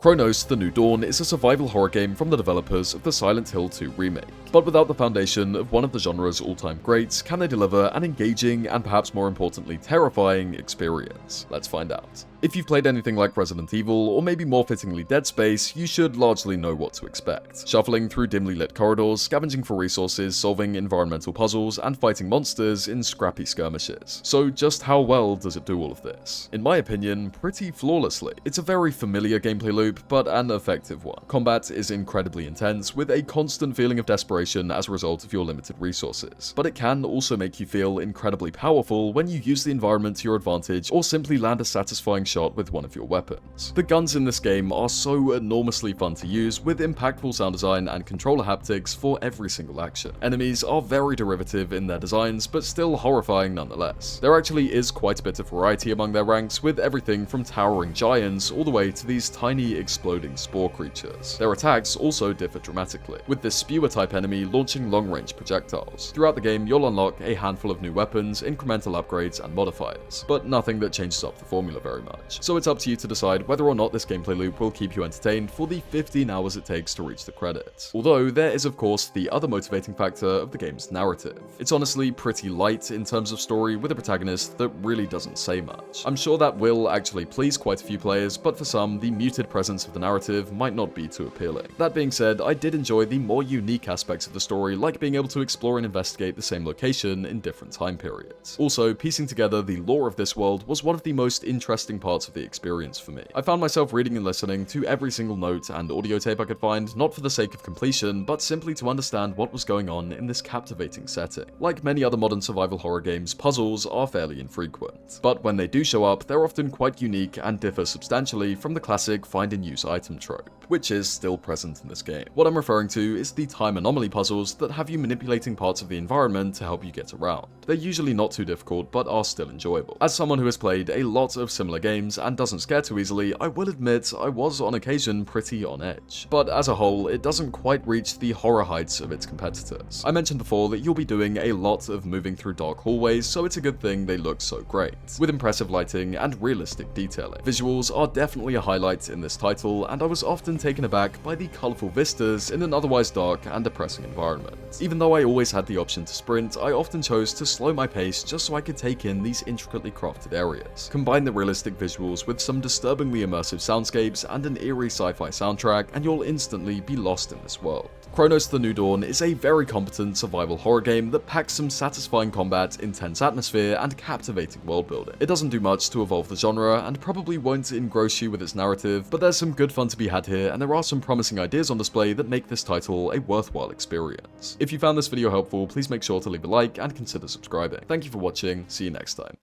Cronos: The New Dawn is a survival horror game from the developers of the Silent Hill 2 remake. But without the foundation of one of the genre's all-time greats, can they deliver an engaging and perhaps more importantly terrifying experience? Let's find out. If you've played anything like Resident Evil, or maybe more fittingly Dead Space, you should largely know what to expect. Shuffling through dimly lit corridors, scavenging for resources, solving environmental puzzles, and fighting monsters in scrappy skirmishes. So just how well does it do all of this? In my opinion, pretty flawlessly. It's a very familiar gameplay loop, but an effective one. Combat is incredibly intense, with a constant feeling of desperation as a result of your limited resources. But it can also make you feel incredibly powerful when you use the environment to your advantage, or simply land a satisfying shot with one of your weapons. The guns in this game are so enormously fun to use, with impactful sound design and controller haptics for every single action. Enemies are very derivative in their designs, but still horrifying nonetheless. There actually is quite a bit of variety among their ranks, with everything from towering giants all the way to these tiny exploding spore creatures. Their attacks also differ dramatically, with this spewer type enemy launching long-range projectiles. Throughout the game, you'll unlock a handful of new weapons, incremental upgrades, and modifiers, but nothing that changes up the formula very much. So it's up to you to decide whether or not this gameplay loop will keep you entertained for the 15 hours it takes to reach the credits. Although there is of course the other motivating factor of the game's narrative. It's honestly pretty light in terms of story, with a protagonist that really doesn't say much. I'm sure that will actually please quite a few players, but for some, the muted presence of the narrative might not be too appealing. That being said, I did enjoy the more unique aspects of the story, like being able to explore and investigate the same location in different time periods. Also, piecing together the lore of this world was one of the most interesting parts of the experience for me. I found myself reading and listening to every single note and audio tape I could find, not for the sake of completion, but simply to understand what was going on in this captivating setting. Like many other modern survival horror games, puzzles are fairly infrequent. But when they do show up, they're often quite unique and differ substantially from the classic find and use item trope, which is still present in this game. What I'm referring to is the time anomaly puzzles that have you manipulating parts of the environment to help you get around. They're usually not too difficult, but are still enjoyable. As someone who has played a lot of similar games and doesn't scare too easily, I will admit I was on occasion pretty on edge. But as a whole, it doesn't quite reach the horror heights of its competitors. I mentioned before that you'll be doing a lot of moving through dark hallways, so it's a good thing they look so great, with impressive lighting and realistic detailing. Visuals are definitely a highlight in this title, and I was often taken aback by the colourful vistas in an otherwise dark and depressing environment. Even though I always had the option to sprint, I often chose to slow my pace just so I could take in these intricately crafted areas. Combine the realistic visuals with some disturbingly immersive soundscapes and an eerie sci-fi soundtrack, and you'll instantly be lost in this world. Cronos: The New Dawn is a very competent survival horror game that packs some satisfying combat, intense atmosphere, and captivating world building. It doesn't do much to evolve the genre, and probably won't engross you with its narrative, but there's some good fun to be had here, and there are some promising ideas on display that make this title a worthwhile experience. If you found this video helpful, please make sure to leave a like and consider subscribing. Thank you for watching, see you next time.